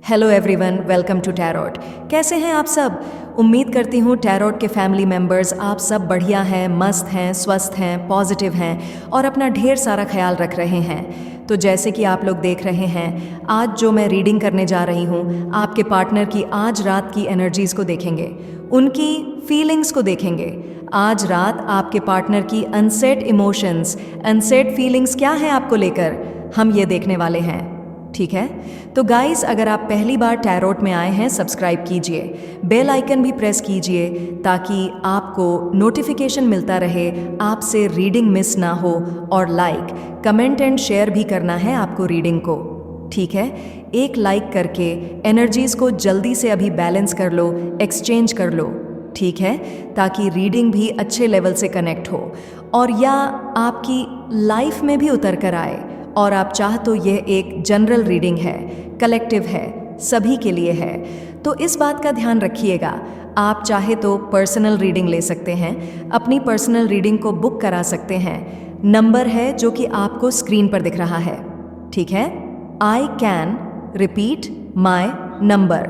Hello everyone, welcome to tarot. कैसे हैं आप सब? उम्मीद करती हूँ टैरोट के फैमिली मेंबर्स आप सब बढ़िया हैं, मस्त हैं, स्वस्थ हैं, पॉजिटिव हैं और अपना ढेर सारा ख्याल रख रहे हैं। तो जैसे कि आप लोग देख रहे हैं, आज जो मैं रीडिंग करने जा रही हूँ, आपके पार्टनर की आज रात की एनर्जीज़ को देखेंगे, उनकी फीलिंग्स को देखेंगे। आज रात आपके पार्टनर की अनसेट इमोशंस, अनसेट फीलिंग्स क्या हैं आपको लेकर, हम ये देखने वाले हैं। ठीक है, तो गाइस, अगर आप पहली बार टैरोट में आए हैं, सब्सक्राइब कीजिए, बेल आइकन भी प्रेस कीजिए ताकि आपको नोटिफिकेशन मिलता रहे, आपसे रीडिंग मिस ना हो। और लाइक, कमेंट एंड शेयर भी करना है आपको रीडिंग को। ठीक है, एक लाइक करके एनर्जीज को जल्दी से अभी बैलेंस कर लो, एक्सचेंज कर लो। ठीक है, ताकि रीडिंग भी अच्छे लेवल से कनेक्ट हो और या आपकी लाइफ में भी उतर कर आए। और आप चाह तो यह एक जनरल रीडिंग है, कलेक्टिव है, सभी के लिए है। तो इस बात का ध्यान रखिएगा। आप चाहे तो पर्सनल रीडिंग ले सकते हैं, अपनी पर्सनल रीडिंग को बुक करा सकते हैं। नंबर है जो कि आपको स्क्रीन पर दिख रहा है। ठीक है, I can repeat my number.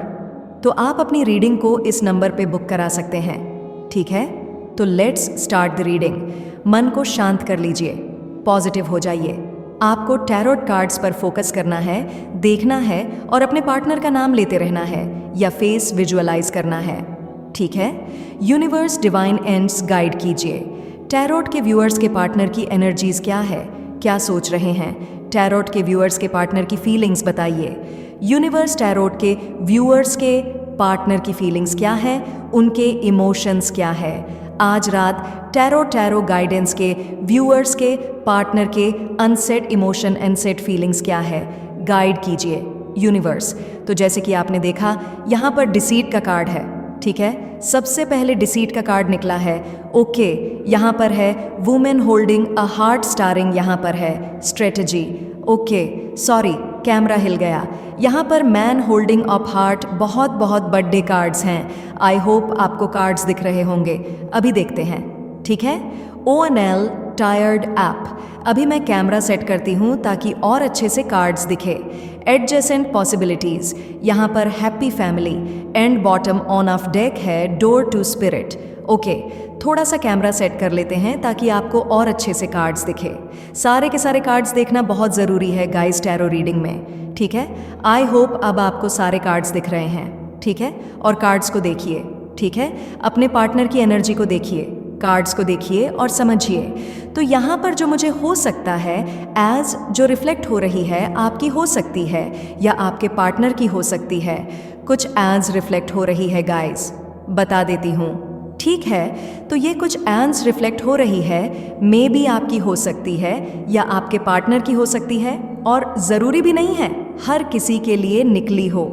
तो आप अपनी रीडिंग को इस नंबर पे बुक करा सकते हैं। ठीक है, तो लेट्स स्टार्ट द रीडिंग। मन को शांत कर लीजिए, पॉजिटिव हो जाइए। आपको टैरोट कार्ड्स पर फोकस करना है, देखना है और अपने पार्टनर का नाम लेते रहना है या फेस विजुअलाइज करना है। ठीक है, यूनिवर्स डिवाइन एंड्स गाइड कीजिए। टैरोट के व्यूअर्स के पार्टनर की एनर्जीज क्या है, क्या सोच रहे हैं? टैरोट के व्यूअर्स के पार्टनर की फीलिंग्स बताइए। यूनिवर्स टैरोट के व्यूअर्स के पार्टनर की फीलिंग्स क्या है, उनके इमोशंस क्या है? आज रात टैरो गाइडेंस के व्यूअर्स के पार्टनर के अनसेट इमोशन, अनसेट फीलिंग्स क्या है, गाइड कीजिए यूनिवर्स। तो जैसे कि आपने देखा, यहाँ पर डिसीट का कार्ड है। ठीक है, सबसे पहले डिसीट का कार्ड निकला है। ओके, यहाँ पर है women holding a heart starring, यहाँ पर है स्ट्रेटजी। ओके, सॉरी, कैमरा हिल गया। यहाँ पर मैन होल्डिंग अप हार्ट, बहुत बहुत बर्थडे कार्ड्स हैं। आई होप आपको कार्ड्स दिख रहे होंगे, अभी देखते हैं। ठीक है, ONL टायर्ड ऐप। अभी मैं कैमरा सेट करती हूँ ताकि और अच्छे से कार्ड्स दिखे। एडजेसेंट पॉसिबिलिटीज, यहाँ पर happy family and bottom on off deck है डोर टू स्पिरिट। ओके, थोड़ा सा कैमरा सेट कर लेते हैं ताकि आपको और अच्छे से कार्ड्स दिखे। सारे के सारे कार्ड्स देखना बहुत ज़रूरी है गाइस टैरो रीडिंग में। ठीक है, आई होप अब आपको सारे कार्ड्स दिख रहे हैं। ठीक है, और कार्ड्स को देखिए। ठीक है, अपने पार्टनर की एनर्जी को देखिए, कार्ड्स को देखिए और समझिए। तो यहाँ पर जो मुझे हो सकता है, एज जो रिफ्लेक्ट हो रही है, आपकी हो सकती है या आपके पार्टनर की हो सकती है। कुछ एज रिफ्लेक्ट हो रही है गाइस, बता देती हूँ। ठीक है, तो ये कुछ एंस रिफ्लेक्ट हो रही है, मे बी आपकी हो सकती है या आपके पार्टनर की हो सकती है, और ज़रूरी भी नहीं है हर किसी के लिए निकली हो।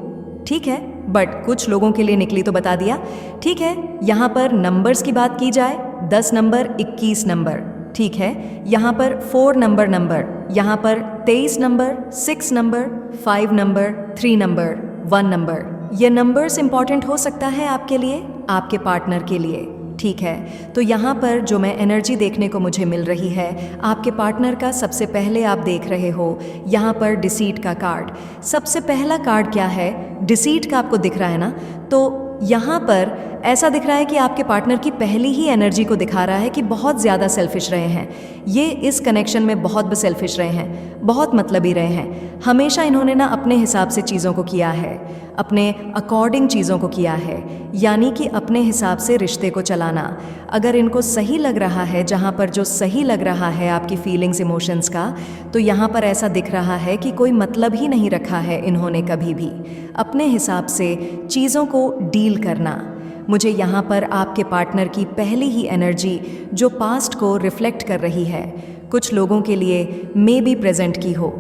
ठीक है, बट कुछ लोगों के लिए निकली तो बता दिया। ठीक है, यहाँ पर नंबर्स की बात की जाए, 10 नंबर, 21 नंबर। ठीक है, यहाँ पर 4 नंबर, यहाँ पर 23 number, 6 number, 5 number, 3 number, 1 number. ये नंबर्स इंपॉर्टेंट हो सकता है आपके लिए, आपके पार्टनर के लिए। ठीक है, तो यहाँ पर जो मैं एनर्जी देखने को मुझे मिल रही है आपके पार्टनर का, सबसे पहले आप देख रहे हो यहाँ पर डिसीट का कार्ड। सबसे पहला कार्ड क्या है, डिसीट का आपको दिख रहा है ना? तो यहाँ पर ऐसा दिख रहा है कि आपके पार्टनर की पहली ही एनर्जी को दिखा रहा है कि बहुत ज़्यादा सेल्फिश रहे हैं ये, इस कनेक्शन में बहुत सेल्फिश रहे हैं, बहुत मतलबी रहे हैं। हमेशा इन्होंने ना अपने हिसाब से चीज़ों को किया है, अपने अकॉर्डिंग चीज़ों को किया है, यानी कि अपने हिसाब से रिश्ते को चलाना। अगर इनको सही लग रहा है, जहाँ पर जो सही लग रहा है आपकी फीलिंग्स, इमोशंस का, तो यहाँ पर ऐसा दिख रहा है कि कोई मतलब ही नहीं रखा है इन्होंने कभी भी, अपने हिसाब से चीज़ों को डील करना। मुझे यहाँ पर आपके पार्टनर की पहली ही एनर्जी जो पास्ट को रिफ्लेक्ट कर रही है, कुछ लोगों के लिए मे बी प्रेजेंट की हो।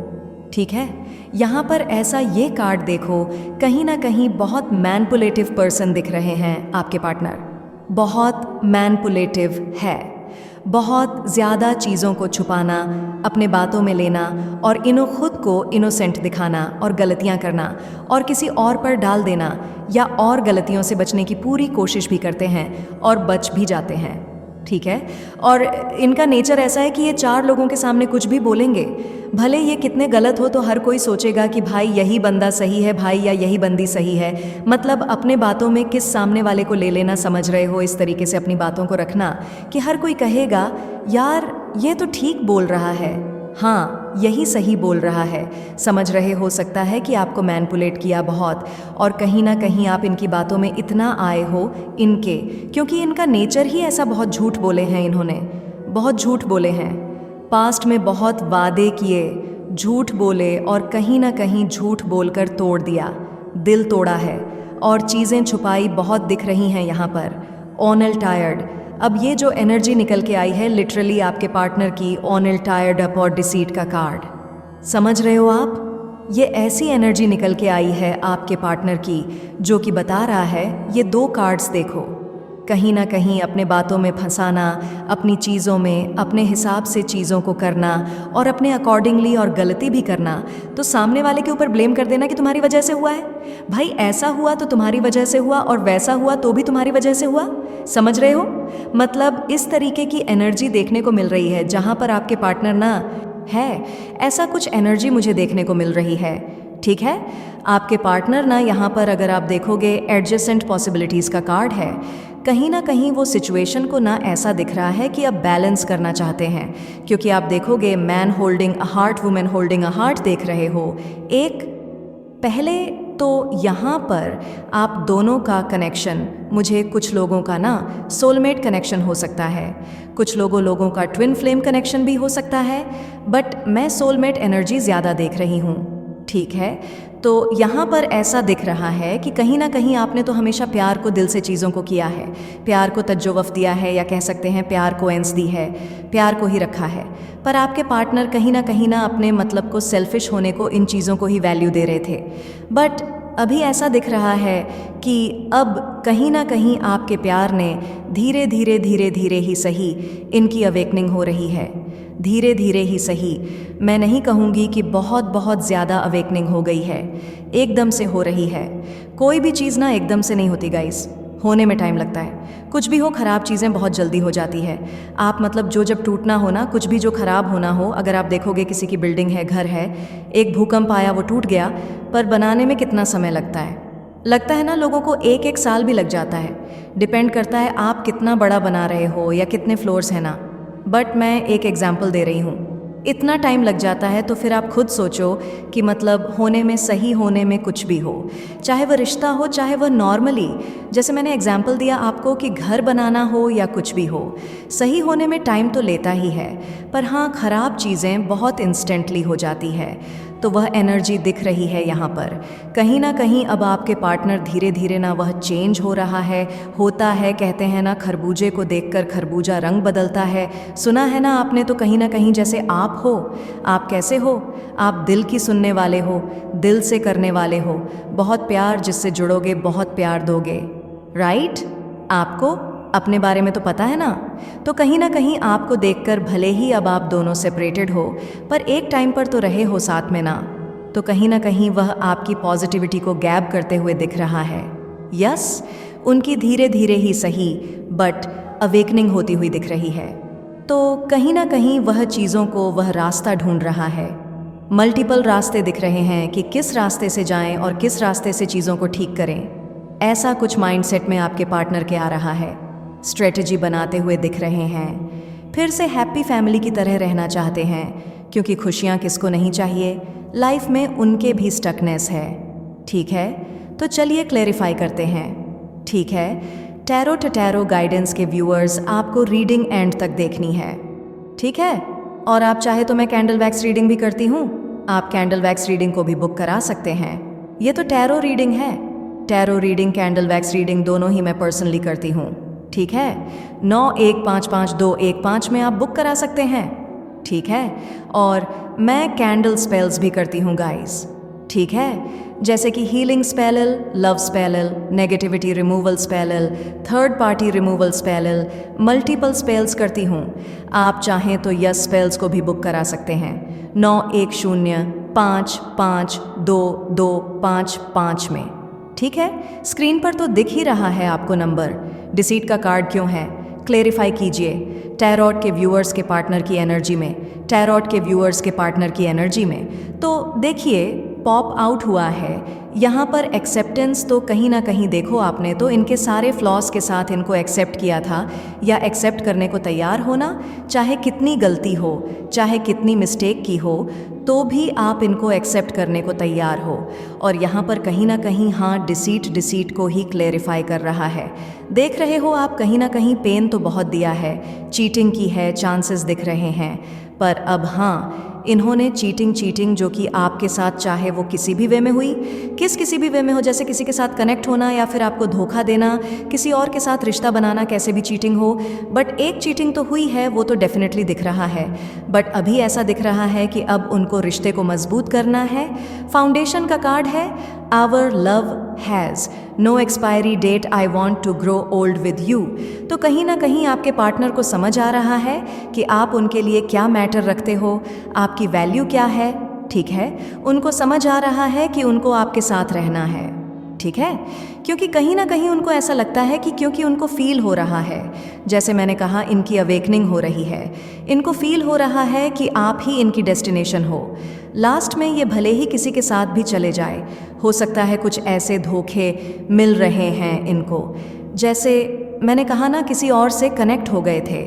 ठीक है, यहाँ पर ऐसा ये कार्ड देखो, कहीं ना कहीं बहुत मैनिपुलेटिव पर्सन दिख रहे हैं आपके पार्टनर, बहुत मैनिपुलेटिव है, बहुत ज़्यादा चीज़ों को छुपाना, अपने बातों में लेना और खुद को इनोसेंट दिखाना और गलतियाँ करना और किसी और पर डाल देना, या और गलतियों से बचने की पूरी कोशिश भी करते हैं और बच भी जाते हैं। ठीक है। और इनका नेचर ऐसा है कि ये 4 लोगों के सामने कुछ भी बोलेंगे, भले ये कितने गलत हो तो हर कोई सोचेगा कि भाई यही बंदा सही है भाई, या यही बंदी सही है। मतलब अपने बातों में किस सामने वाले को ले लेना, समझ रहे हो, इस तरीके से अपनी बातों को रखना कि हर कोई कहेगा यार ये तो ठीक बोल रहा है, हाँ यही सही बोल रहा है। समझ रहे हो सकता है कि आपको मैनिपुलेट किया बहुत, और कहीं ना कहीं आप इनकी बातों में इतना आए हो इनके, क्योंकि इनका नेचर ही ऐसा, बहुत झूठ बोले हैं इन्होंने, बहुत झूठ बोले हैं। पास्ट में बहुत वादे किए, झूठ बोले और कहीं ना कहीं झूठ बोलकर तोड़ दिया, दिल तोड़ा है और चीज़ें छुपाई बहुत दिख रही हैं यहाँ पर। ऑनल टायर्ड, अब ये जो एनर्जी निकल के आई है लिटरली आपके पार्टनर की ऑनल टायर्ड अप और डिसीट का कार्ड, समझ रहे हो आप? ये ऐसी एनर्जी निकल के आई है आपके पार्टनर की जो कि बता रहा है, ये 2 कार्ड्स देखो, कहीं ना कहीं अपने बातों में फंसाना, अपनी चीज़ों में अपने हिसाब से चीज़ों को करना और अपने अकॉर्डिंगली और गलती भी करना, तो सामने वाले के ऊपर ब्लेम कर देना कि तुम्हारी वजह से हुआ है। भाई ऐसा हुआ तो तुम्हारी वजह से हुआ, और वैसा हुआ तो भी तुम्हारी वजह से हुआ। समझ रहे हो? मतलब इस तरीके की एनर्जी देखने को मिल रही है जहाँ पर आपके पार्टनर ना है, ऐसा कुछ एनर्जी मुझे देखने को मिल रही है। ठीक है, आपके पार्टनर ना यहाँ पर अगर आप देखोगे एडजेसेंट पॉसिबिलिटीज़ का कार्ड है, कहीं ना कहीं वो सिचुएशन को ना ऐसा दिख रहा है कि अब बैलेंस करना चाहते हैं, क्योंकि आप देखोगे man holding a heart, women holding a heart देख रहे हो। एक पहले तो यहाँ पर आप दोनों का कनेक्शन, मुझे कुछ लोगों का ना सोलमेट कनेक्शन हो सकता है, कुछ लोगों का ट्विन फ्लेम कनेक्शन भी हो सकता है, बट मैं सोलमेट एनर्जी ज़्यादा देख रही हूँ। ठीक है, तो यहाँ पर ऐसा दिख रहा है कि कहीं ना कहीं आपने तो हमेशा प्यार को दिल से चीज़ों को किया है, प्यार को तज्जुवफ़ दिया है, या कह सकते हैं प्यार को एंस दी है, प्यार को ही रखा है। पर आपके पार्टनर कहीं ना अपने मतलब को, सेल्फिश होने को, इन चीज़ों को ही वैल्यू दे रहे थे। बट अभी ऐसा दिख रहा है कि अब कहीं ना कहीं आपके प्यार ने धीरे धीरे ही सही इनकी अवेकनिंग हो रही है, धीरे धीरे ही सही। मैं नहीं कहूँगी कि बहुत ज़्यादा अवेकनिंग हो गई है, एकदम से हो रही है। कोई भी चीज़ ना एकदम से नहीं होती गाइस, होने में टाइम लगता है। कुछ भी हो, ख़राब चीज़ें बहुत जल्दी हो जाती है। आप मतलब जो जब टूटना हो ना, कुछ भी जो ख़राब होना हो, अगर आप देखोगे किसी की बिल्डिंग है, घर है, एक भूकंप आया वो टूट गया, पर बनाने में कितना समय लगता है ना, लोगों को 1 साल भी लग जाता है। डिपेंड करता है आप कितना बड़ा बना रहे हो या कितने फ्लोर्स हैं ना। बट मैं एक एग्जाम्पल दे रही हूँ, इतना टाइम लग जाता है तो फिर आप खुद सोचो कि मतलब होने में, सही होने में कुछ भी हो, चाहे वह रिश्ता हो, चाहे वह नॉर्मली, जैसे मैंने एग्जाम्पल दिया आपको कि घर बनाना हो या कुछ भी हो, सही होने में टाइम तो लेता ही है। पर हाँ, ख़राब चीज़ें बहुत इंस्टेंटली हो जाती है, तो वह एनर्जी दिख रही है यहाँ पर। कहीं ना कहीं अब आपके पार्टनर धीरे धीरे ना वह चेंज हो रहा है, होता है, कहते हैं ना खरबूजे को देखकर खरबूजा रंग बदलता है। सुना है ना आपने, तो कहीं ना कहीं जैसे आप हो, आप कैसे हो, आप दिल की सुनने वाले हो, दिल से करने वाले हो, बहुत प्यार, जिससे जुड़ोगे बहुत प्यार दोगे, राइट? आपको अपने बारे में तो पता है ना। तो कहीं ना कहीं आपको देखकर भले ही अब आप दोनों सेपरेटेड हो, पर एक टाइम पर तो रहे हो साथ में ना, तो कहीं ना कहीं वह आपकी पॉजिटिविटी को गैब करते हुए दिख रहा है। यस, उनकी धीरे धीरे ही सही बट अवेकनिंग होती हुई दिख रही है। तो कहीं ना कहीं वह चीज़ों को, वह रास्ता ढूंढ रहा है। मल्टीपल रास्ते दिख रहे हैं कि किस रास्ते से जाएं और किस रास्ते से चीज़ों को ठीक करें। ऐसा कुछ माइंडसेट में आपके पार्टनर के आ रहा है, स्ट्रेटजी बनाते हुए दिख रहे हैं। फिर से हैप्पी फैमिली की तरह रहना चाहते हैं, क्योंकि खुशियाँ किसको नहीं चाहिए, लाइफ में उनके भी स्टकनेस है। ठीक है, तो चलिए क्लैरिफाई करते हैं। ठीक है, टैरो टैरो गाइडेंस के व्यूअर्स, आपको रीडिंग एंड तक देखनी है। ठीक है, और आप चाहे तो मैं कैंडल वैक्स रीडिंग भी करती हूँ, आप कैंडल वैक्स रीडिंग को भी बुक करा सकते हैं। ये तो टैरो रीडिंग है, tarot reading, candle wax reading दोनों ही मैं पर्सनली करती हूँ। ठीक है, 91555215 में आप बुक करा सकते हैं। ठीक है, और मैं कैंडल स्पेल्स भी करती हूँ गाइस। ठीक है, जैसे कि healing spell, love spell, negativity removal spell, third party removal spell, multiple spells करती हूँ। आप चाहें तो यस स्पेल्स को भी बुक करा सकते हैं 9105522255 में। ठीक है, स्क्रीन पर तो दिख ही रहा है आपको नंबर। डिसीट का कार्ड क्यों है? क्लेरिफाई कीजिए टैरोट के व्यूअर्स के पार्टनर की एनर्जी में, टैरोट के व्यूअर्स के पार्टनर की एनर्जी में। तो देखिए पॉप आउट हुआ है यहाँ पर एक्सेप्टेंस। तो कहीं ना कहीं देखो आपने तो इनके सारे फ्लॉज के साथ इनको एक्सेप्ट किया था, या एक्सेप्ट करने को तैयार होना, चाहे कितनी गलती हो, चाहे कितनी मिस्टेक की हो, तो भी आप इनको एक्सेप्ट करने को तैयार हो। और यहाँ पर कहीं ना कहीं हाँ डिसीट को ही क्लेरिफाई कर रहा है। देख रहे हो आप कहीं ना कहीं पेन तो बहुत दिया है, चीटिंग की है, चांसेस दिख रहे हैं, पर अब हाँ इन्होंने चीटिंग जो कि आपके साथ चाहे वो किसी भी वे में हुई, किसी भी वे में हो, जैसे किसी के साथ कनेक्ट होना या फिर आपको धोखा देना, किसी और के साथ रिश्ता बनाना, कैसे भी चीटिंग हो, बट एक चीटिंग तो हुई है, वो तो डेफिनेटली दिख रहा है। बट अभी ऐसा दिख रहा है कि अब उनको रिश्ते को मजबूत करना है। फाउंडेशन का कार्ड है our love has no expiry date, I want to grow old with you. तो कहीं ना कहीं आपके पार्टनर को समझ आ रहा है कि आप उनके लिए क्या मैटर रखते हो, आपकी वैल्यू क्या है, ठीक है। उनको समझ आ रहा है कि उनको आपके साथ रहना है, ठीक है, क्योंकि कहीं ना कहीं उनको ऐसा लगता है कि क्योंकि उनको फील हो रहा है, जैसे मैंने कहा इनकी अवेकनिंग हो रही है, इनको फील हो रहा है कि आप ही इनकी डेस्टिनेशन हो। लास्ट में ये भले ही किसी के साथ भी चले जाए, हो सकता है कुछ ऐसे धोखे मिल रहे हैं इनको, जैसे मैंने कहा ना किसी और से कनेक्ट हो गए थे,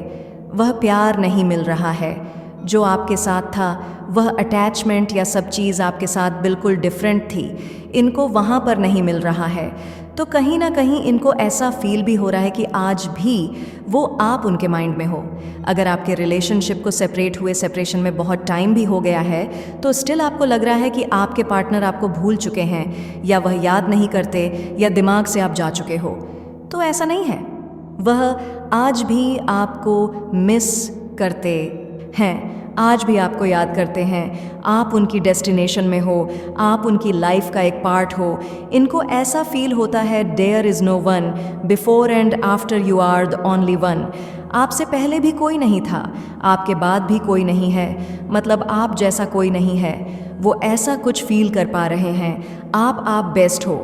वह प्यार नहीं मिल रहा है जो आपके साथ था, वह अटैचमेंट या सब चीज़ आपके साथ बिल्कुल डिफरेंट थी, इनको वहाँ पर नहीं मिल रहा है। तो कहीं ना कहीं इनको ऐसा फील भी हो रहा है कि आज भी वो आप उनके माइंड में हो। अगर आपके रिलेशनशिप को सेपरेट हुए, सेपरेशन में बहुत टाइम भी हो गया है, तो स्टिल आपको लग रहा है कि आपके पार्टनर आपको भूल चुके हैं, या वह याद नहीं करते, या दिमाग से आप जा चुके हो। तो ऐसा नहीं है, वह आज भी आपको मिस करते हैं, आज भी आपको याद करते हैं, आप उनकी डेस्टिनेशन में हो, आप उनकी लाइफ का एक पार्ट हो। इनको ऐसा फील होता है there is no one before and after you are the only one. आपसे पहले भी कोई नहीं था, आपके बाद भी कोई नहीं है, मतलब आप जैसा कोई नहीं है। वो ऐसा कुछ फील कर पा रहे हैं, आप बेस्ट हो।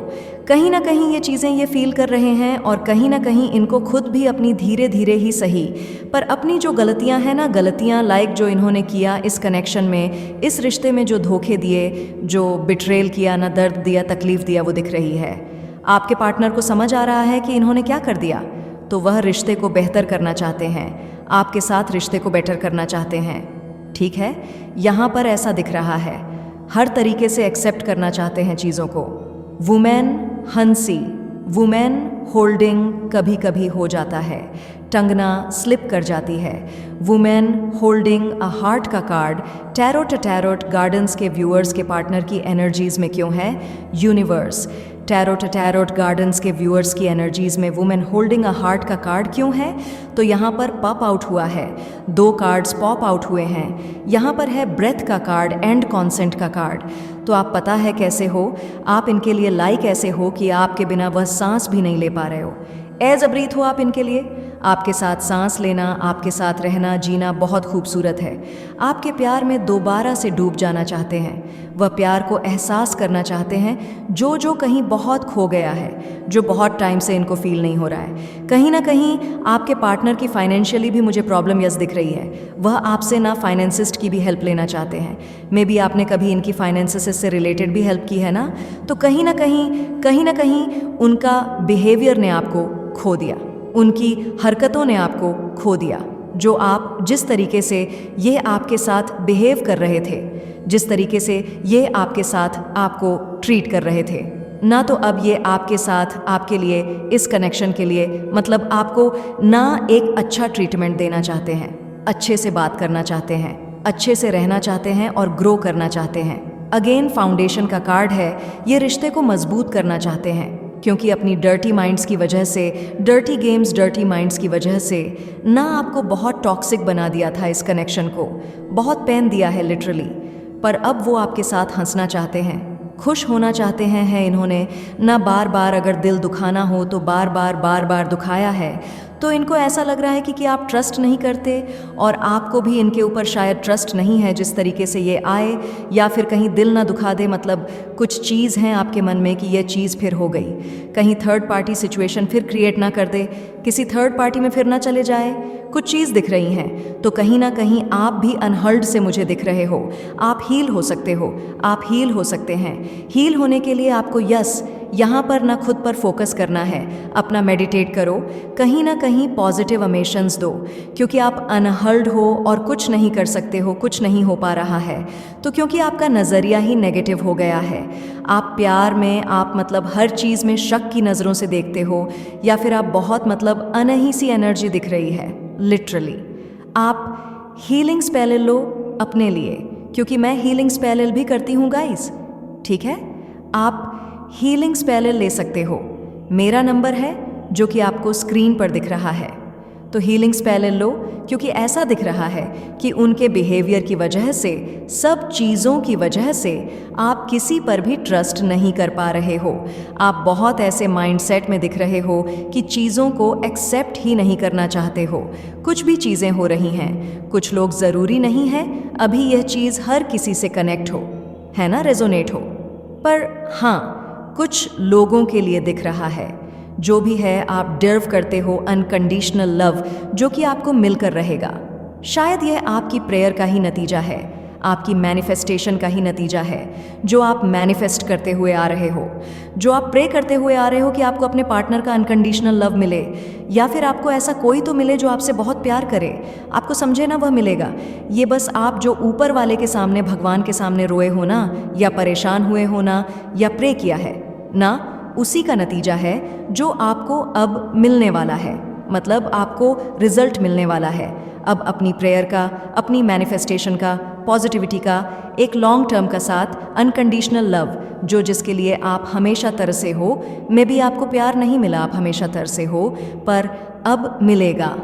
कहीं ना कहीं ये चीज़ें ये फील कर रहे हैं, और कहीं ना कहीं इनको खुद भी अपनी धीरे धीरे ही सही, पर अपनी जो गलतियां हैं ना, गलतियां लाइक जो इन्होंने किया इस कनेक्शन में, इस रिश्ते में जो धोखे दिए, जो बिट्रेल किया ना, दर्द दिया, तकलीफ दिया, वो दिख रही है। आपके पार्टनर को समझ आ रहा है कि इन्होंने क्या कर दिया, तो वह रिश्ते को बेहतर करना चाहते हैं, आपके साथ रिश्ते को बेटर करना चाहते हैं, ठीक है। यहाँ पर ऐसा दिख रहा है, हर तरीके से एक्सेप्ट करना चाहते हैं चीज़ों को। वुमेन हंसी, वुमेन होल्डिंग कभी कभी हो जाता है, टंगना स्लिप कर जाती है। वुमेन होल्डिंग अ हार्ट का कार्ड टैरोट गार्डन्स के व्यूअर्स के पार्टनर की एनर्जीज में क्यों है? यूनिवर्स टैरोट गार्डन्स के व्यूअर्स की एनर्जीज में वुमेन होल्डिंग अ हार्ट का कार्ड क्यों है? तो यहाँ पर पॉप आउट हुआ है, 2 कार्ड्स पॉप आउट हुए हैं। यहाँ पर है ब्रेथ का कार्ड एंड कॉन्सेंट का कार्ड। तो आप पता है कैसे हो, आप इनके लिए लाइक ऐसे हो कि आपके बिना वह सांस भी नहीं ले पा रहे हो। एज अ ब्रीथ हो आप इनके लिए, आपके साथ सांस लेना, आपके साथ रहना, जीना बहुत खूबसूरत है। आपके प्यार में दोबारा से डूब जाना चाहते हैं, वह प्यार को एहसास करना चाहते हैं जो कहीं बहुत खो गया है, जो बहुत टाइम से इनको फील नहीं हो रहा है। कहीं ना कहीं आपके पार्टनर की फाइनेंशियली भी मुझे प्रॉब्लम यस दिख रही है, वह आपसे ना फाइनेंसिस्ट की भी हेल्प लेना चाहते हैं। मे बी आपने कभी इनकी फाइनेंसेस से रिलेटेड भी हेल्प की है ना, तो कहीं ना कहीं उनका बिहेवियर ने आपको खो दिया, उनकी हरकतों ने आपको खो दिया। जो आप जिस तरीके से ये आपके साथ बिहेव कर रहे थे, जिस तरीके से ये आपके साथ आपको ट्रीट कर रहे थे ना, तो अब ये आपके साथ आपके लिए इस कनेक्शन के लिए मतलब आपको ना एक अच्छा ट्रीटमेंट देना चाहते हैं, अच्छे से बात करना चाहते हैं, अच्छे से रहना चाहते हैं और ग्रो करना चाहते हैं। अगेन फाउंडेशन का कार्ड है, ये रिश्ते को मजबूत करना चाहते हैं, क्योंकि अपनी डर्टी माइंड्स की वजह से, डर्टी गेम्स, डर्टी माइंड्स की वजह से ना आपको बहुत टॉक्सिक बना दिया था, इस कनेक्शन को बहुत पेन दिया है लिटरली। पर अब वो आपके साथ हंसना चाहते हैं, खुश होना चाहते हैं इन्होंने ना, बार बार अगर दिल दुखाना हो तो बार बार दुखाया है। तो इनको ऐसा लग रहा है कि आप ट्रस्ट नहीं करते और आपको भी इनके ऊपर शायद ट्रस्ट नहीं है जिस तरीके से ये आए, या फिर कहीं दिल ना दुखा दे, मतलब कुछ चीज़ है आपके मन में कि ये चीज़ फिर हो गई, कहीं थर्ड पार्टी सिचुएशन फिर क्रिएट ना कर दे, किसी थर्ड पार्टी में फिर ना चले जाए, कुछ चीज़ दिख रही हैं। तो कहीं ना कहीं आप भी अनहर्ड से मुझे दिख रहे हो। आप हील हो सकते हो, आप हील हो सकते हैं। हील होने के लिए आपको यहाँ पर ना खुद पर फोकस करना है, अपना मेडिटेट करो, कहीं ना कहीं पॉजिटिव इमोशंस दो, क्योंकि आप अनहर्ड हो और कुछ नहीं कर सकते हो, कुछ नहीं हो पा रहा है। तो क्योंकि आपका नज़रिया ही नेगेटिव हो गया है, आप प्यार में आप मतलब हर चीज़ में शक की नज़रों से देखते हो, या फिर आप बहुत मतलब अनही सी एनर्जी दिख रही है लिटरली। आप हीलिंग स्पेल लो अपने लिए, क्योंकि मैं हीलिंग स्पेल भी करती हूँ गाइस, ठीक है। आप हीलिंग स्पेल ले सकते हो, मेरा नंबर है जो कि आपको स्क्रीन पर दिख रहा है। तो हीलिंग स्पेल लो, क्योंकि ऐसा दिख रहा है कि उनके बिहेवियर की वजह से, सब चीज़ों की वजह से आप किसी पर भी ट्रस्ट नहीं कर पा रहे हो। आप बहुत ऐसे माइंडसेट में दिख रहे हो कि चीज़ों को एक्सेप्ट ही नहीं करना चाहते हो। कुछ भी चीज़ें हो रही हैं, कुछ लोग ज़रूरी नहीं है अभी यह चीज़ हर किसी से कनेक्ट हो, है ना, रेजोनेट हो, पर हाँ कुछ लोगों के लिए दिख रहा है। जो भी है, आप डिजर्व करते हो अनकंडीशनल लव, जो कि आपको मिलकर रहेगा। शायद यह आपकी प्रेयर का ही नतीजा है, आपकी मैनिफेस्टेशन का ही नतीजा है, जो आप मैनिफेस्ट करते हुए आ रहे हो, जो आप प्रे करते हुए आ रहे हो कि आपको अपने पार्टनर का अनकंडीशनल लव मिले, या फिर आपको ऐसा कोई तो मिले जो आपसे बहुत प्यार करे, आपको समझे ना, वह मिलेगा। ये बस आप जो ऊपर वाले के सामने, भगवान के सामने रोए हो ना, या परेशान हुए हो ना, या प्रे किया है ना, उसी का नतीजा है जो आपको अब मिलने वाला है। मतलब आपको रिजल्ट मिलने वाला है अब अपनी प्रेयर का, अपनी मैनिफेस्टेशन का, पॉजिटिविटी का, एक लॉन्ग टर्म का साथ, अनकंडीशनल लव, जो जिसके लिए आप हमेशा तरसे हो। मे बी आपको प्यार नहीं मिला, आप हमेशा तरसे हो, पर अब मिलेगा,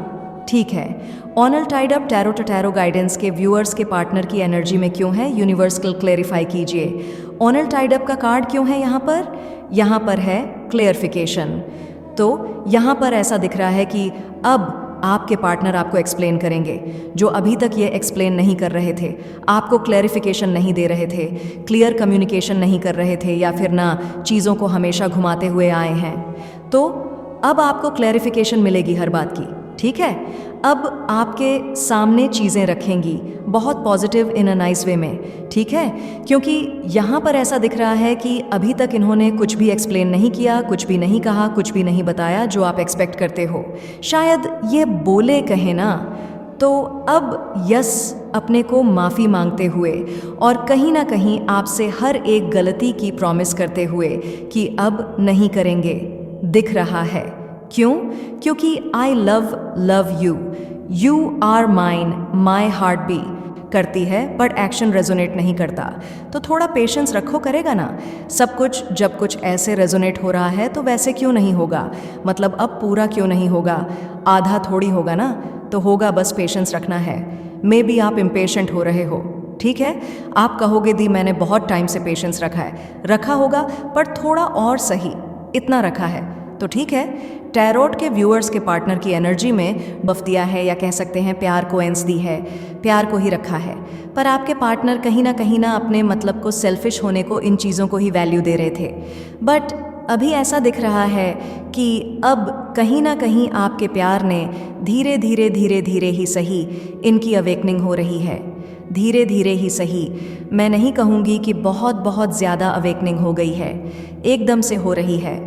ठीक है। ऑनल tied up tarot to tarot guidance के व्यूअर्स के पार्टनर की एनर्जी में क्यों है, यूनिवर्सल क्लेरिफाई कीजिए। ऑनल टाइड अप का कार्ड क्यों है यहाँ पर? यहाँ पर है क्लेरिफिकेशन। तो यहाँ पर ऐसा दिख रहा है कि अब आपके पार्टनर आपको एक्सप्लेन करेंगे, जो अभी तक ये एक्सप्लेन नहीं कर रहे थे, आपको क्लैरिफिकेशन नहीं दे रहे थे, क्लियर कम्युनिकेशन नहीं कर रहे थे, या फिर ना चीज़ों को हमेशा घुमाते हुए आए हैं। तो अब आपको क्लैरिफिकेशन मिलेगी हर बात की, ठीक है। अब आपके सामने चीज़ें रखेंगी बहुत positive in a nice way में, ठीक है। क्योंकि यहाँ पर ऐसा दिख रहा है कि अभी तक इन्होंने कुछ भी एक्सप्लेन नहीं किया, कुछ भी नहीं कहा, कुछ भी नहीं बताया जो आप एक्सपेक्ट करते हो। शायद ये बोले कहे ना, तो अब यस अपने को माफ़ी मांगते हुए और कहीं ना कहीं आपसे हर एक गलती की प्रॉमिस करते हुए कि अब नहीं करेंगे, दिख रहा है। क्यों? क्योंकि I love you are mine, my heart बी करती है, बट एक्शन रेजोनेट नहीं करता। तो थोड़ा पेशेंस रखो, करेगा ना सब कुछ। जब कुछ ऐसे रेजोनेट हो रहा है तो वैसे क्यों नहीं होगा, मतलब अब पूरा क्यों नहीं होगा, आधा थोड़ी होगा ना, तो होगा, बस पेशेंस रखना है। मे बी आप इम्पेशेंट हो रहे हो, ठीक है। आप कहोगे दी मैंने बहुत टाइम से पेशेंस रखा होगा, पर थोड़ा और सही, इतना रखा है तो ठीक है। टैरोट के व्यूअर्स के पार्टनर की एनर्जी में बफ दिया है, या कह सकते हैं प्यार को एंस दी है, प्यार को ही रखा है। पर आपके पार्टनर कहीं ना अपने मतलब को, सेल्फिश होने को, इन चीज़ों को ही वैल्यू दे रहे थे। बट अभी ऐसा दिख रहा है कि अब कहीं ना कहीं आपके प्यार ने धीरे धीरे ही सही इनकी अवेकनिंग हो रही है, धीरे धीरे ही सही। मैं नहीं कहूँगी कि बहुत ज़्यादा अवेकनिंग हो गई है, एकदम से हो रही है।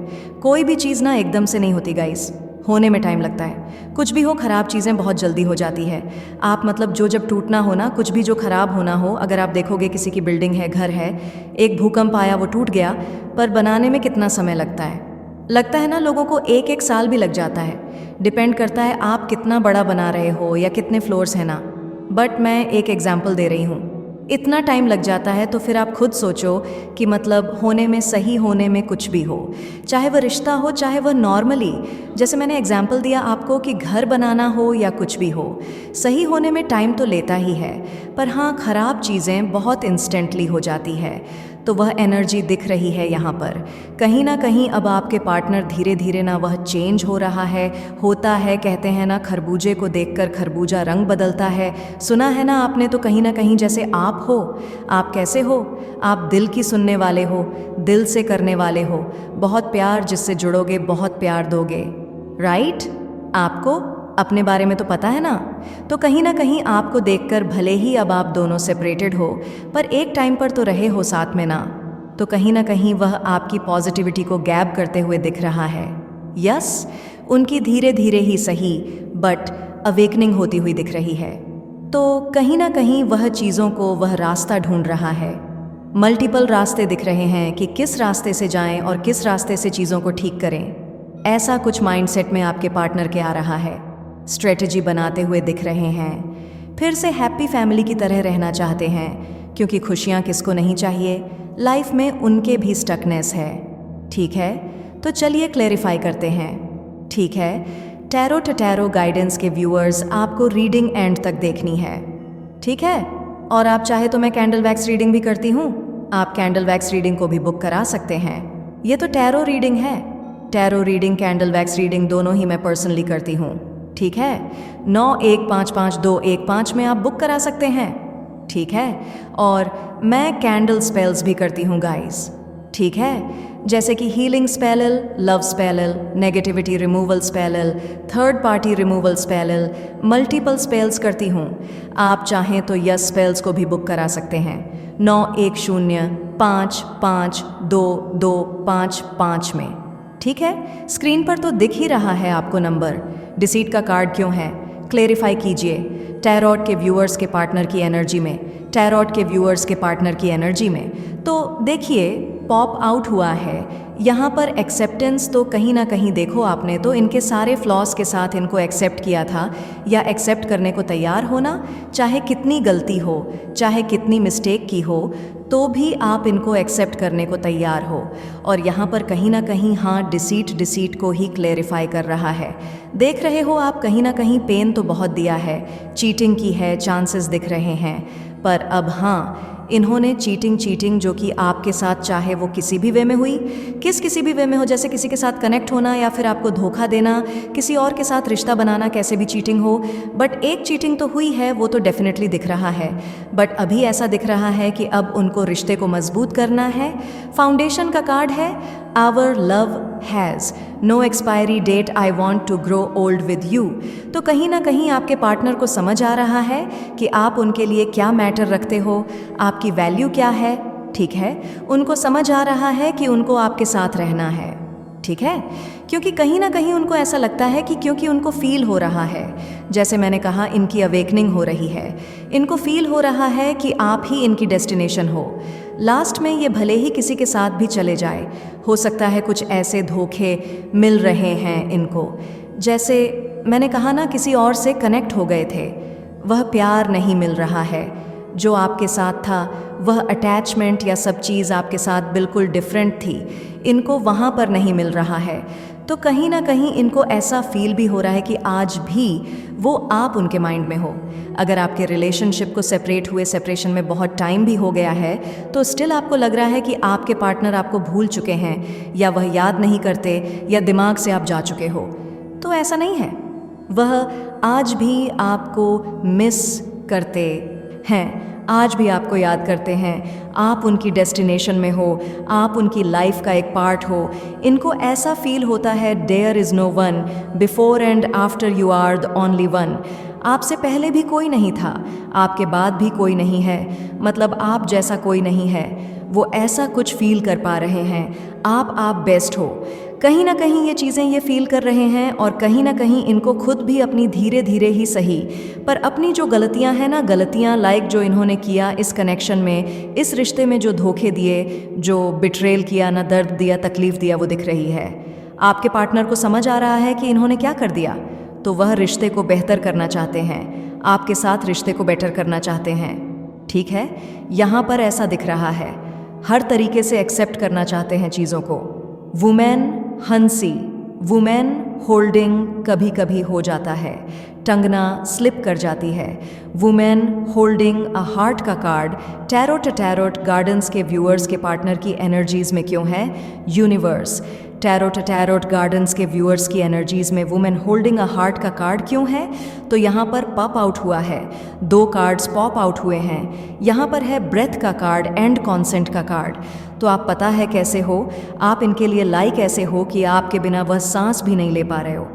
कोई भी चीज़ ना एकदम से नहीं होती गाइस, होने में टाइम लगता है। कुछ भी हो, ख़राब चीज़ें बहुत जल्दी हो जाती है। आप मतलब जो जब टूटना हो ना, कुछ भी जो ख़राब होना हो, अगर आप देखोगे किसी की बिल्डिंग है, घर है, एक भूकंप आया, वो टूट गया, पर बनाने में कितना समय लगता है ना, लोगों को एक साल भी लग जाता है। डिपेंड करता है आप कितना बड़ा बना रहे हो या कितने फ्लोर्स हैं ना। बट मैं एक एग्जाम्पल दे रही हूँ, इतना टाइम लग जाता है, तो फिर आप खुद सोचो कि मतलब होने में, सही होने में कुछ भी हो, चाहे वह रिश्ता हो, चाहे वह नॉर्मली, जैसे मैंने एग्जाम्पल दिया आपको कि घर बनाना हो या कुछ भी हो, सही होने में टाइम तो लेता ही है। पर हाँ, ख़राब चीज़ें बहुत इंस्टेंटली हो जाती है। तो वह एनर्जी दिख रही है यहाँ पर। कहीं ना कहीं अब आपके पार्टनर धीरे धीरे ना वह चेंज हो रहा है, होता है, कहते हैं ना खरबूजे को देखकर खरबूजा रंग बदलता है। सुना है ना आपने, तो कहीं ना कहीं जैसे आप हो। आप कैसे हो? आप दिल की सुनने वाले हो, दिल से करने वाले हो, बहुत प्यार जिससे जुड़ोगे बहुत प्यार दोगे, राइट? आपको अपने बारे में तो पता है ना। तो कहीं ना कहीं आपको देखकर भले ही अब आप दोनों सेपरेटेड हो, पर एक टाइम पर तो रहे हो साथ में ना। तो कहीं ना कहीं वह आपकी पॉजिटिविटी को गैब करते हुए दिख रहा है। यस, उनकी धीरे धीरे ही सही बट अवेकनिंग होती हुई दिख रही है। तो कहीं ना कहीं वह चीज़ों को, वह रास्ता ढूंढ रहा है। मल्टीपल रास्ते दिख रहे हैं कि किस रास्ते से जाएं और किस रास्ते से चीज़ों को ठीक करें। ऐसा कुछ माइंडसेट में आपके पार्टनर के आ रहा है। स्ट्रेटजी बनाते हुए दिख रहे हैं। फिर से हैप्पी फैमिली की तरह रहना चाहते हैं, क्योंकि खुशियाँ किसको नहीं चाहिए। लाइफ में उनके भी स्टकनेस है। ठीक है, तो चलिए क्लैरिफाई करते हैं। ठीक है, टैरो टैरो गाइडेंस के व्यूअर्स, आपको रीडिंग एंड तक देखनी है। ठीक है, और आप चाहे तो मैं कैंडल वैक्स रीडिंग भी करती हूँ। आप कैंडल वैक्स रीडिंग को भी बुक करा सकते हैं। ये तो टैरो रीडिंग है। Tarot reading, candle wax reading दोनों ही मैं पर्सनली करती हूँ। ठीक है, 91552115 में आप बुक करा सकते हैं। ठीक है, और मैं कैंडल स्पेल्स भी करती हूँ गाइस। ठीक है, जैसे कि healing spell, love spell, negativity removal spell, third party removal spell, multiple spells करती हूँ। आप चाहें तो यस स्पेल्स को भी बुक करा सकते हैं 9105522255 में। ठीक है, स्क्रीन पर तो दिख ही रहा है आपको नंबर। डिसीट का कार्ड क्यों है, क्लेरिफाई कीजिए। टैरोट के व्यूअर्स के पार्टनर की एनर्जी में, टैरोट के व्यूअर्स के पार्टनर की एनर्जी में तो देखिए पॉप आउट हुआ है यहाँ पर एक्सेप्टेंस। तो कहीं ना कहीं देखो आपने तो इनके सारे फ्लॉस के साथ इनको एक्सेप्ट किया था, या एक्सेप्ट करने को तैयार होना। चाहे कितनी गलती हो, चाहे कितनी मिस्टेक की हो, तो भी आप इनको एक्सेप्ट करने को तैयार हो। और यहाँ पर कहीं ना कहीं हाँ, डिसीट को ही क्लेरिफाई कर रहा है। देख रहे हो आप, कहीं ना कहीं पेन तो बहुत दिया है, चीटिंग की है, चांसेस दिख रहे हैं। पर अब हाँ, इन्होंने चीटिंग जो कि आपके साथ, चाहे वो किसी भी वे में हुई, किसी भी वे में हो, जैसे किसी के साथ कनेक्ट होना या फिर आपको धोखा देना, किसी और के साथ रिश्ता बनाना, कैसे भी चीटिंग हो, बट एक चीटिंग तो हुई है, वो तो डेफिनेटली दिख रहा है। बट अभी ऐसा दिख रहा है कि अब उनको रिश्ते को मजबूत करना है। फाउंडेशन का कार्ड है, our love has no expiry date, I want to grow old with you. तो कहीं ना कहीं आपके पार्टनर को समझ आ रहा है कि आप उनके लिए क्या मैटर रखते हो, आपकी वैल्यू क्या है। ठीक है, उनको समझ आ रहा है कि उनको आपके साथ रहना है। ठीक है, क्योंकि कहीं ना कहीं उनको ऐसा लगता है कि क्योंकि उनको फील हो रहा है, जैसे मैंने कहा इनकी अवेकनिंग हो रही है, इनको फील हो रहा है कि आप ही इनकी डेस्टिनेशन हो। लास्ट में ये भले ही किसी के साथ भी चले जाए, हो सकता है कुछ ऐसे धोखे मिल रहे हैं इनको, जैसे मैंने कहा ना किसी और से कनेक्ट हो गए थे, वह प्यार नहीं मिल रहा है जो आपके साथ था, वह अटैचमेंट या सब चीज़ आपके साथ बिल्कुल डिफरेंट थी, इनको वहाँ पर नहीं मिल रहा है। तो कहीं ना कहीं इनको ऐसा फील भी हो रहा है कि आज भी वो आप उनके माइंड में हो। अगर आपके रिलेशनशिप को सेपरेट हुए, सेपरेशन में बहुत टाइम भी हो गया है, तो स्टिल आपको लग रहा है कि आपके पार्टनर आपको भूल चुके हैं, या वह याद नहीं करते, या दिमाग से आप जा चुके हो। तो ऐसा नहीं है, वह आज भी आपको मिस करते हैं, आज भी आपको याद करते हैं। आप उनकी डेस्टिनेशन में हो, आप उनकी लाइफ का एक पार्ट हो। इनको ऐसा फील होता है there is no one, before and after you are the only one. आपसे पहले भी कोई नहीं था, आपके बाद भी कोई नहीं है, मतलब आप जैसा कोई नहीं है। वो ऐसा कुछ फील कर पा रहे हैं, आप बेस्ट हो। कहीं ना कहीं ये चीज़ें ये फील कर रहे हैं, और कहीं ना कहीं इनको खुद भी अपनी धीरे धीरे ही सही, पर अपनी जो गलतियां हैं ना, गलतियां लाइक जो इन्होंने किया इस कनेक्शन में, इस रिश्ते में जो धोखे दिए, जो बिट्रेल किया ना, दर्द दिया, तकलीफ दिया, वो दिख रही है। आपके पार्टनर को समझ आ रहा है कि इन्होंने क्या कर दिया, तो वह रिश्ते को बेहतर करना चाहते हैं, आपके साथ रिश्ते को बेटर करना चाहते हैं। ठीक है, यहाँ पर ऐसा दिख रहा है, हर तरीके से एक्सेप्ट करना चाहते हैं चीज़ों को। वुमेन हंसी, वुमेन होल्डिंग कभी कभी हो जाता है। टंगना स्लिप कर जाती है। वुमेन होल्डिंग अ हार्ट का कार्ड टैरोट गार्डन्स के व्यूअर्स के पार्टनर की एनर्जीज में क्यों है? यूनिवर्स, टैरोट गार्डन्स के व्यूअर्स की एनर्जीज में वुमेन होल्डिंग अ हार्ट का कार्ड क्यों है? तो यहाँ पर पॉप आउट हुआ है, 2 कार्ड्स पॉप आउट हुए हैं। यहाँ पर है ब्रेथ का कार्ड एंड कॉन्सेंट का कार्ड। तो आप पता है कैसे हो, आप इनके लिए लाइक ऐसे हो कि आपके बिना वह सांस भी नहीं ले पा रहे हो।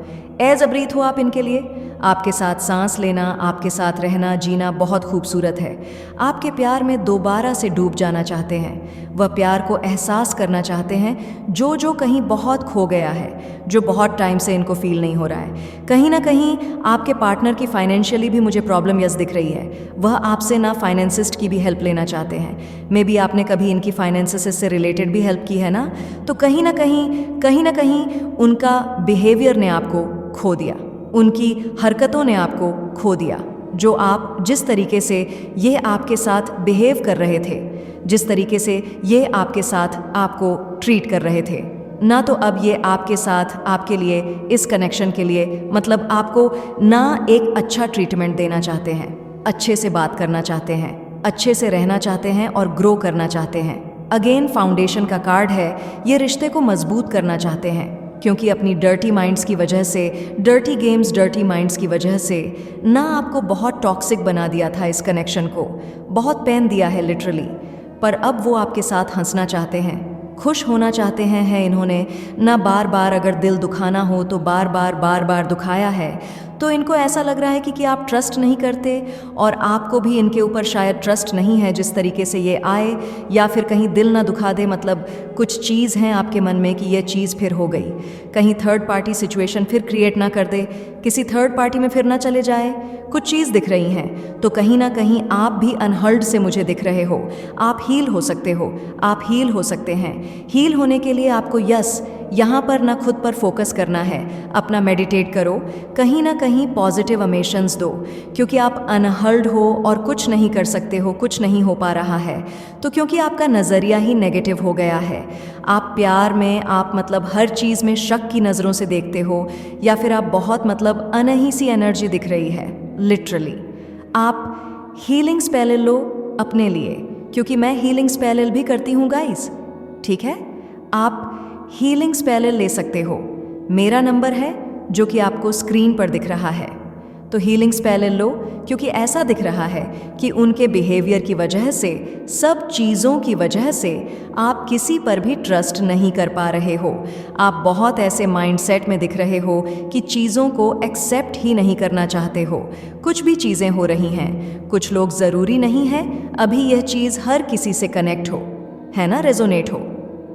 एज अ ब्रीथ हो आप इनके लिए। आपके साथ सांस लेना, आपके साथ रहना, जीना बहुत खूबसूरत है। आपके प्यार में दोबारा से डूब जाना चाहते हैं। वह प्यार को एहसास करना चाहते हैं जो कहीं बहुत खो गया है, जो बहुत टाइम से इनको फील नहीं हो रहा है। कहीं ना कहीं आपके पार्टनर की फाइनेंशियली भी मुझे प्रॉब्लम यस दिख रही है। वह आपसे ना फाइनेंसिस्ट की भी हेल्प लेना चाहते हैं। मे बी आपने कभी इनकी फाइनेंसेस से रिलेटेड भी हेल्प की है ना। तो कहीं ना कहीं उनका बिहेवियर ने आपको खो दिया, उनकी हरकतों ने आपको खो दिया। जो आप जिस तरीके से ये आपके साथ बिहेव कर रहे थे, जिस तरीके से ये आपके साथ आपको ट्रीट कर रहे थे ना, तो अब ये आपके साथ आपके लिए इस कनेक्शन के लिए मतलब आपको ना एक अच्छा ट्रीटमेंट देना चाहते हैं, अच्छे से बात करना चाहते हैं, अच्छे से रहना चाहते हैं और ग्रो करना चाहते हैं। अगेन फाउंडेशन का कार्ड है, ये रिश्ते को मजबूत करना चाहते हैं क्योंकि अपनी डर्टी माइंड्स की वजह से, डर्टी गेम्स, डर्टी माइंड्स की वजह से ना आपको बहुत टॉक्सिक बना दिया था, इस कनेक्शन को बहुत पेन दिया है लिटरली। पर अब वो आपके साथ हंसना चाहते हैं, खुश होना चाहते हैं इन्होंने ना बार बार अगर दिल दुखाना हो तो बार बार दुखाया है। तो इनको ऐसा लग रहा है कि आप ट्रस्ट नहीं करते और आपको भी इनके ऊपर शायद ट्रस्ट नहीं है जिस तरीके से ये आए, या फिर कहीं दिल ना दुखा दे, मतलब कुछ चीज़ हैं आपके मन में कि ये चीज़ फिर हो गई, कहीं थर्ड पार्टी सिचुएशन फिर क्रिएट ना कर दे, किसी थर्ड पार्टी में फिर ना चले जाए, कुछ चीज़ दिख रही हैं। तो कहीं ना कहीं आप भी अनहर्ड से मुझे दिख रहे हो। आप हील हो सकते हो, आप हील हो सकते हैं। हील होने के लिए आपको यहाँ पर ना खुद पर फोकस करना है, अपना मेडिटेट करो, कहीं ना कहीं पॉजिटिव इमोशंस दो, क्योंकि आप अनहर्ड हो और कुछ नहीं कर सकते हो, कुछ नहीं हो पा रहा है। तो क्योंकि आपका नज़रिया ही नेगेटिव हो गया है, आप प्यार में आप मतलब हर चीज़ में शक की नज़रों से देखते हो, या फिर आप बहुत मतलब अनही सी एनर्जी दिख रही है लिटरली। आप हीलिंग स्पेल लो अपने लिए, क्योंकि मैं हीलिंग स्पेल भी करती हूँ गाइस, ठीक है। आप हीलिंग स्पेल ले सकते हो, मेरा नंबर है जो कि आपको स्क्रीन पर दिख रहा है। तो हीलिंग स्पेल लो, क्योंकि ऐसा दिख रहा है कि उनके बिहेवियर की वजह से, सब चीज़ों की वजह से आप किसी पर भी ट्रस्ट नहीं कर पा रहे हो। आप बहुत ऐसे माइंडसेट में दिख रहे हो कि चीज़ों को एक्सेप्ट ही नहीं करना चाहते हो। कुछ भी चीज़ें हो रही हैं, कुछ लोग ज़रूरी नहीं है अभी यह चीज़ हर किसी से कनेक्ट हो, है ना, रेजोनेट हो,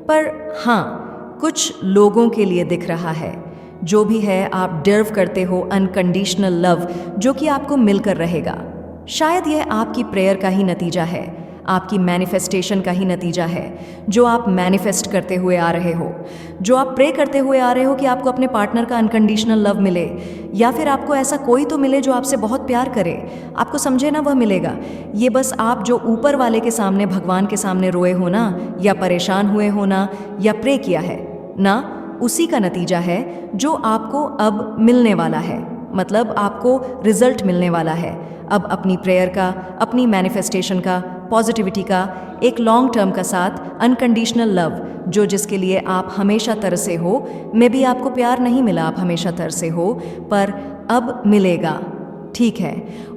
पर हाँ कुछ लोगों के लिए दिख रहा है। जो भी है आप डिजर्व करते हो अनकंडीशनल लव, जो कि आपको मिलकर रहेगा। शायद यह आपकी प्रेयर का ही नतीजा है, आपकी मैनिफेस्टेशन का ही नतीजा है, जो आप मैनिफेस्ट करते हुए आ रहे हो, जो आप प्रे करते हुए आ रहे हो कि आपको अपने पार्टनर का अनकंडीशनल लव मिले, या फिर आपको ऐसा कोई तो मिले जो आपसे बहुत प्यार करे, आपको समझे ना, वह मिलेगा। ये बस आप जो ऊपर वाले के सामने, भगवान के सामने रोए हो ना, या परेशान हुए हो ना, या प्रे किया है ना, उसी का नतीजा है जो आपको अब मिलने वाला है। मतलब आपको रिजल्ट मिलने वाला है अब अपनी प्रेयर का, अपनी मैनिफेस्टेशन का, पॉजिटिविटी का, एक लॉन्ग टर्म का साथ, अनकंडीशनल लव, जो जिसके लिए आप हमेशा तरसे हो। मे बी आपको प्यार नहीं मिला, आप हमेशा तरसे हो, पर अब मिलेगा, ठीक है।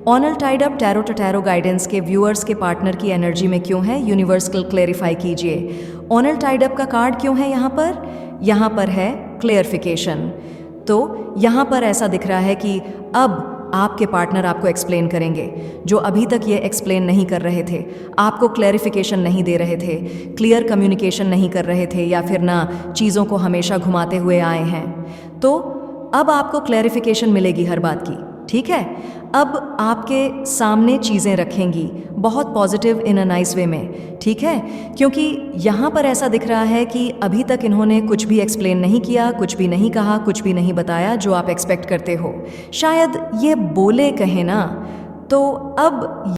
ऑनल टाइड अप टैरो गाइडेंस के व्यूअर्स के पार्टनर की एनर्जी में क्यों है? यूनिवर्सल क्लेरिफाई कीजिए। ऑनल टाइड अप का कार्ड क्यों है यहाँ पर? यहाँ पर है क्लेरिफिकेशन। तो यहाँ पर ऐसा दिख रहा है कि अब आपके पार्टनर आपको एक्सप्लेन करेंगे, जो अभी तक ये एक्सप्लेन नहीं कर रहे थे, आपको क्लैरिफिकेशन नहीं दे रहे थे, क्लियर कम्युनिकेशन नहीं कर रहे थे, या फिर ना चीज़ों को हमेशा घुमाते हुए आए हैं। तो अब आपको क्लैरिफिकेशन मिलेगी हर बात की, ठीक है। अब आपके सामने चीज़ें रखेंगी बहुत positive in a nice way में, ठीक है, क्योंकि यहाँ पर ऐसा दिख रहा है कि अभी तक इन्होंने कुछ भी एक्सप्लेन नहीं किया, कुछ भी नहीं कहा, कुछ भी नहीं बताया जो आप एक्सपेक्ट करते हो। शायद ये बोले कहे ना, तो अब